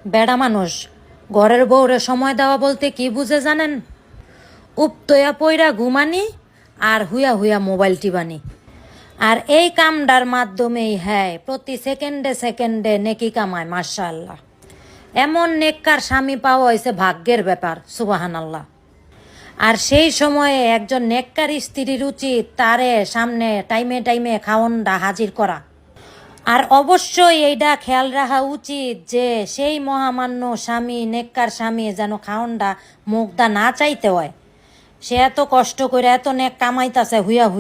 বেড়া মানুষ ঘরের বউরে সময় দেওয়া বলতে কি বুঝে জানেন? উপতয়া পইরা ঘুমানি আর হুয়া হুয়া মোবাইল টিবানি। আর এই কামডার মাধ্যমেই হ্যাঁ প্রতি সেকেন্ডে সেকেন্ডে নেকি কামায় মাশাআল্লাহ। এমন নেককার স্বামী পাওয়া হয়েছে ভাগ্যের ব্যাপার, সুবহানাল্লাহ। আর সেই সময়ে একজন নেককার স্ত্রীর উচিত তারে সামনে টাইমে টাইমে খাওনটা হাজির করা। আর অবশ্যই এইটা খেয়াল রাখা উচিত যে সেই মহামান্য স্বামী, নেককার স্বামী যেন খাওনটা মুখটা না চাইতে হয়। সে এত কষ্ট করে এত নেক কামাইতাছে হুয়া হুয়া।